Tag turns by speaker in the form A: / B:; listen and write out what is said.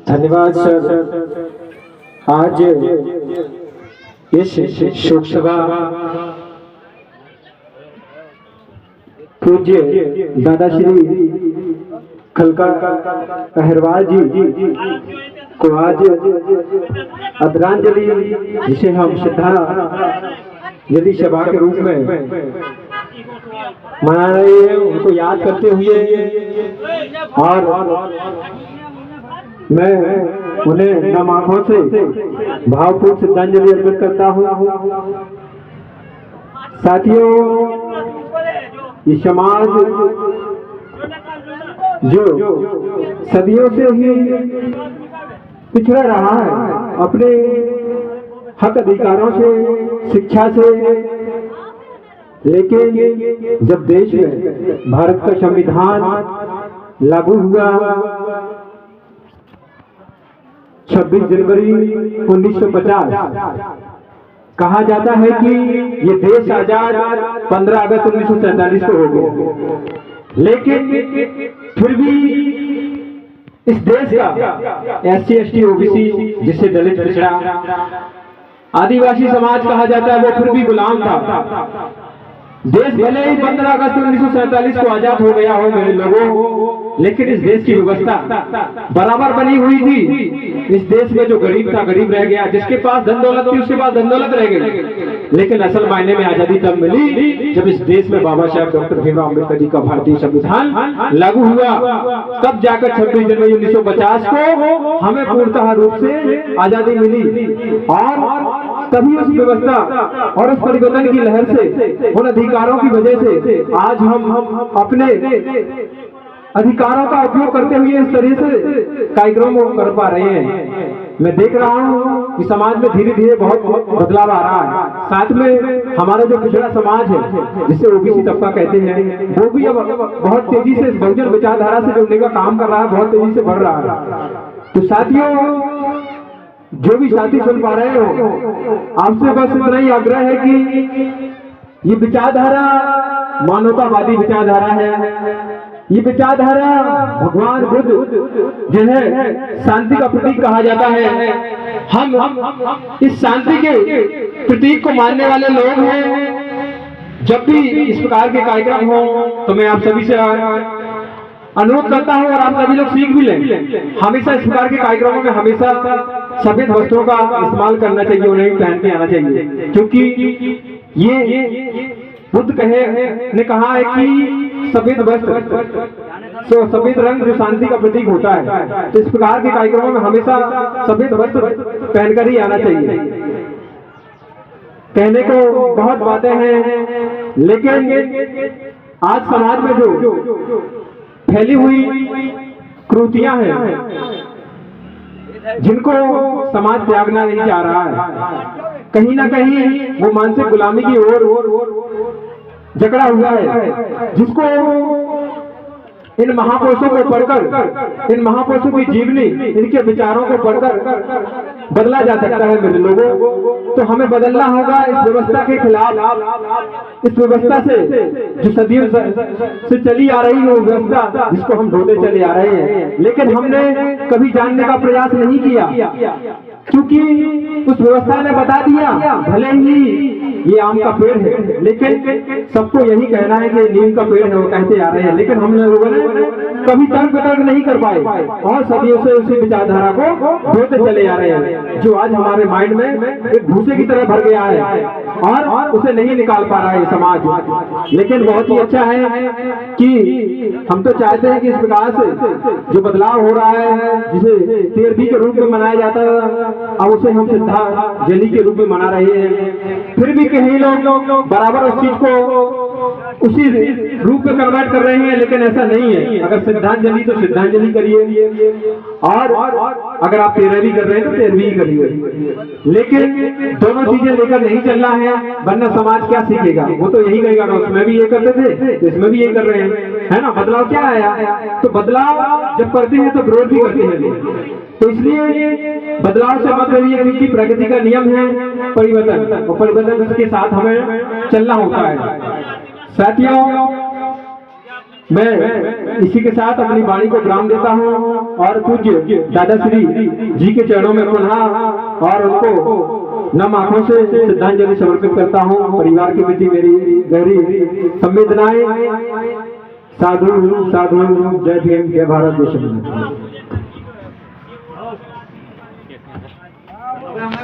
A: धन्यवाद सर। आज इस शोक सभा पूज्य दादा श्री खलका अहरवाल जी को आज आदरांजलि, जिसे हम श्रद्धांजलि सभा के रूप में मना रहे हैं, उनको याद करते हुए, और मैं उन्हें नम आंखों से भावपूर्ण श्रद्धांजलि अर्पित करता हूँ। साथियों, ये समाज जो सदियों से ही पिछड़ा रहा है अपने हक अधिकारों से, शिक्षा से, लेकिन जब देश में भारत का संविधान लागू हुआ 26 जनवरी 1950, कहा जाता है कि ये देश आजाद 15 अगस्त 1947 को हो गया, लेकिन फिर भी इस देश का SC ST OBC, जिससे दलित, पिछड़ा, आदिवासी समाज कहा जाता है, वो फिर भी गुलाम था। देश भले ही 15 अगस्त 1947 को आजाद हो गया हो मेरे लोगों, लेकिन इस देश की व्यवस्था बराबर बनी हुई थी। इस देश में जो गरीब था गरीब रह गया, जिसके पास धन दौलत थी उसके पास धन दौलत रह गई। लेकिन असल मायने में आजादी तब मिली जब इस देश में बाबा साहब डॉक्टर भीमराव अम्बेडकर जी का भारतीय संविधान लागू हुआ। तब जाकर 26 जनवरी 1950 को हमें पूर्णतः रूप से आजादी मिली, और तभी उस व्यवस्था और उस परिवर्तन की लहर से, उन अधिकारों की वजह से आज हम अपने अधिकारों का उपयोग करते हुए इस तरह से कार्यक्रम कर पा रहे हैं। मैं देख रहा हूँ कि समाज में धीरे धीरे बहुत बदलाव आ रहा है। साथ में हमारा जो पिछड़ा समाज है, जिसे OBC तबका कहते हैं, वो भी अब बहुत तेजी से बहुजन विचारधारा से जुड़ने का काम कर रहा है, बहुत तेजी से बढ़ रहा है। तो साथियों, जो भी साथी सुन पा रहे हो, आपसे बस इतना ही आग्रह है कि ये विचारधारा मानवतावादी विचारधारा है। ये विचारधारा भगवान बुद्ध, जिन्हें शांति का प्रतीक कहा जाता है, हम इस शांति के प्रतीक को मानने वाले लोग हैं। जब भी इस प्रकार के कार्यक्रम हो तो मैं आप सभी से अनुरोध करता हूं, और आप सभी लोग सीख भी लें। हमेशा इस प्रकार के कार्यक्रमों में हमेशा सफेद वस्त्रों का इस्तेमाल करना चाहिए, उन्हें पहन के आना चाहिए, क्योंकि ये बुद्ध ने कहा है कि सफेद वस्त्र, तो सफेद रंग जो शांति का प्रतीक होता है। तो इस प्रकार के कार्यक्रमों में हमेशा सफेद वस्त्र पहनकर ही आना चाहिए। कहने को बहुत बातें हैं, लेकिन आज समाज में जो फैली हुई कुरीतियां हैं, जिनको समाज त्यागना नहीं चाह रहा है, कहीं ना कहीं वो मानसिक गुलामी की ओर जकड़ा हुआ है, जिसको इन महापुरुषों को पढ़कर, इन महापुरुषों की जीवनी, इनके विचारों को पढ़कर बदला जा सकता है मेरे लोगों। तो हमें बदलना होगा इस व्यवस्था के खिलाफ, इस व्यवस्था से जो सदियों से चली आ रही है, वो व्यवस्था जिसको हम ढोते चले आ रहे हैं, लेकिन हमने कभी जानने का प्रयास नहीं किया, क्योंकि उस व्यवस्था ने बता दिया भले ही ये आम का पेड़ है, लेकिन सबको यही कहना है कि नीम का पेड़ है, वो कहते आ रहे हैं, लेकिन हम लोगों ने कभी तर्क वितर्क नहीं कर पाए, और सदियों से उसी विचारधारा को ढोते चले आ रहे हैं, जो आज हमारे माइंड में एक भूसे की तरह भर गया है, और उसे नहीं निकाल पा रहा है समाज। लेकिन बहुत ही अच्छा है कि हम तो चाहते हैं कि इस प्रकार से जो बदलाव हो रहा है, जिसे 13वीं के रूप में मनाया जाता है, अब उसे हम श्रद्धांजलि के रूप में मना रहे हैं। फिर भी कहीं लोग बराबर उस चीज को उसी रूप में कन्वर्ट कर रहे हैं, लेकिन ऐसा नहीं है। अगर श्रद्धांजलि तो श्रद्धांजलि करिए, और अगर आप 13वीं कर रहे हैं तो 13वीं करिए, लेकिन दोनों चीजें लेकर नहीं चलना है, वरना समाज क्या सीखेगा? वो तो यही कहेगा उसमें भी ये करते थे, इसमें भी ये कर रहे हैं, है ना। बदलाव क्या आया? तो बदलाव जब करते हैं तो विरोध भी करते हैं। तो इसलिए बदलाव से मतलब ये क्योंकि प्रकृति का नियम है परिवर्तन, और परिवर्तन के साथ हमें चलना होता है। साथियों, मैं इसी के साथ अपनी वाणी को विराम देता हूँ और पूज्य दादाश्री जी के चरणों में पुनः और उनको नम आंखों से श्रद्धांजलि समर्पित करता हूँ। परिवार के प्रति मेरी गहरी संवेदनाएं। साधु साधु, जय भीम, जय भारत, जय श्री राम।